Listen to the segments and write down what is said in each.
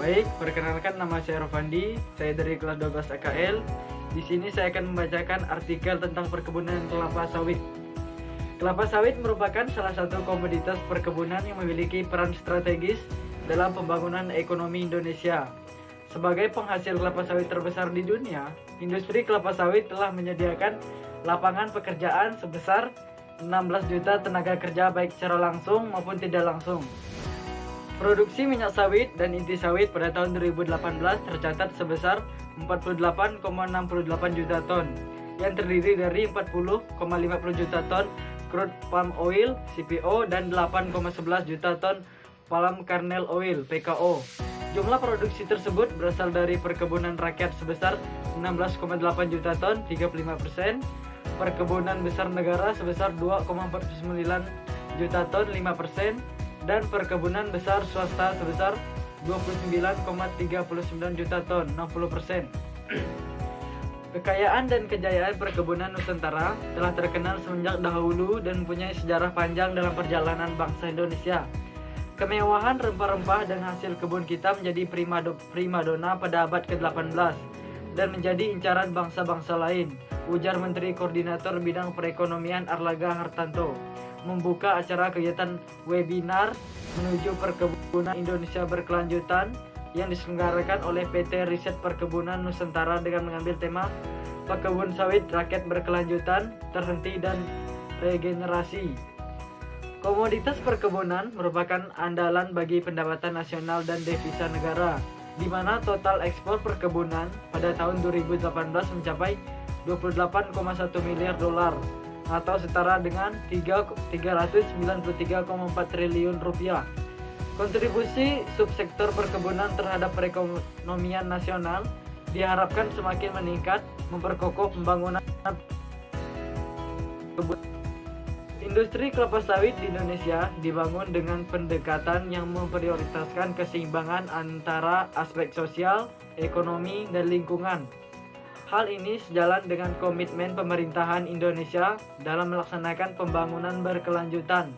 Baik, perkenalkan nama saya Rofandi, saya dari kelas 12 AKL. Di sini saya akan membacakan artikel tentang perkebunan kelapa sawit. Kelapa sawit merupakan salah satu komoditas perkebunan yang memiliki peran strategis dalam pembangunan ekonomi Indonesia. Sebagai penghasil kelapa sawit terbesar di dunia, industri kelapa sawit telah menyediakan lapangan pekerjaan sebesar 16 juta tenaga kerja baik secara langsung maupun tidak langsung. Produksi minyak sawit dan inti sawit pada tahun 2018 tercatat sebesar 48,68 juta ton, yang terdiri dari 40,50 juta ton crude palm oil (CPO) dan 8,11 juta ton palm kernel oil (PKO). Jumlah produksi tersebut berasal dari perkebunan rakyat sebesar 16,8 juta ton (35%), perkebunan besar negara sebesar 2,49 juta ton (5%), dan perkebunan besar swasta sebesar 29,39 juta ton (60%). Kekayaan dan kejayaan perkebunan Nusantara telah terkenal semenjak dahulu dan mempunyai sejarah panjang dalam perjalanan bangsa Indonesia. Kemewahan rempah-rempah dan hasil kebun kita menjadi primadona pada abad ke-18 dan menjadi incaran bangsa-bangsa lain, ujar Menteri Koordinator Bidang Perekonomian Airlangga Hartarto membuka acara kegiatan webinar menuju perkebunan Indonesia berkelanjutan yang diselenggarakan oleh PT Riset Perkebunan Nusantara dengan mengambil tema Pekebun Sawit Rakyat Berkelanjutan, Terhenti dan Regenerasi. Komoditas perkebunan merupakan andalan bagi pendapatan nasional dan devisa negara, di mana total ekspor perkebunan pada tahun 2018 mencapai 28,1 miliar dolar atau setara dengan 393,4 triliun rupiah. Kontribusi subsektor perkebunan terhadap perekonomian nasional diharapkan semakin meningkat, memperkokoh pembangunan industri kelapa sawit di Indonesia dibangun dengan pendekatan yang memprioritaskan keseimbangan antara aspek sosial, ekonomi, dan lingkungan. Hal ini sejalan dengan komitmen pemerintahan Indonesia dalam melaksanakan pembangunan berkelanjutan,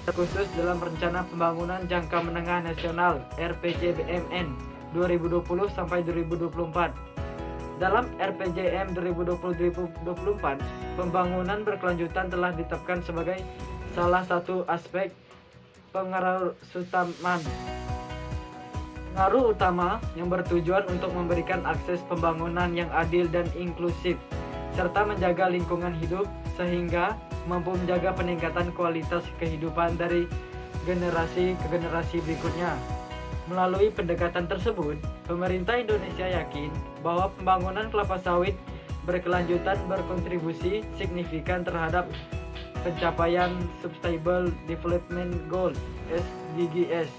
khusus dalam Rencana Pembangunan Jangka Menengah Nasional (RPJMN) 2020 sampai 2024. Dalam RPJM 2020-2024, pembangunan berkelanjutan telah ditetapkan sebagai salah satu aspek pengaruh utama yang bertujuan untuk memberikan akses pembangunan yang adil dan inklusif, serta menjaga lingkungan hidup sehingga mampu menjaga peningkatan kualitas kehidupan dari generasi ke generasi berikutnya. Melalui pendekatan tersebut, pemerintah Indonesia yakin bahwa pembangunan kelapa sawit berkelanjutan berkontribusi signifikan terhadap pencapaian Sustainable Development Goals (SDGs).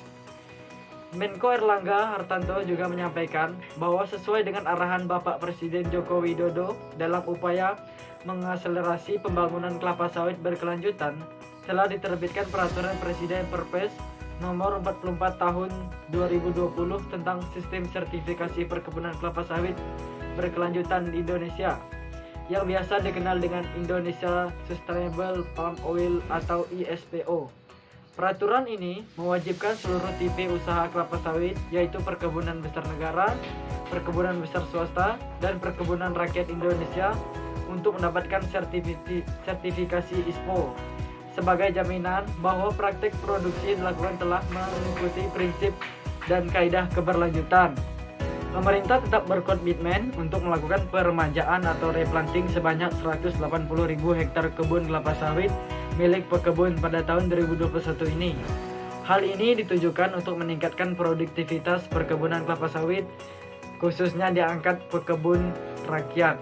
Menko Airlangga Hartarto juga menyampaikan bahwa sesuai dengan arahan Bapak Presiden Joko Widodo dalam upaya mengakselerasi pembangunan kelapa sawit berkelanjutan, telah diterbitkan Peraturan Presiden Perpres Nomor 44 Tahun 2020 tentang Sistem Sertifikasi Perkebunan Kelapa Sawit Berkelanjutan di Indonesia, yang biasa dikenal dengan Indonesia Sustainable Palm Oil atau ISPO. Peraturan ini mewajibkan seluruh tipe usaha kelapa sawit, yaitu perkebunan besar negara, perkebunan besar swasta, dan perkebunan rakyat Indonesia untuk mendapatkan sertifikasi ISPO sebagai jaminan bahwa praktik produksi dilakukan telah mengikuti prinsip dan kaidah keberlanjutan. Pemerintah tetap berkomitmen untuk melakukan peremajaan atau replanting sebanyak 180.000 hektar kebun kelapa sawit milik pekebun pada tahun 2021 ini. Hal ini ditujukan untuk meningkatkan produktivitas perkebunan kelapa sawit, khususnya di angkat pekebun rakyat.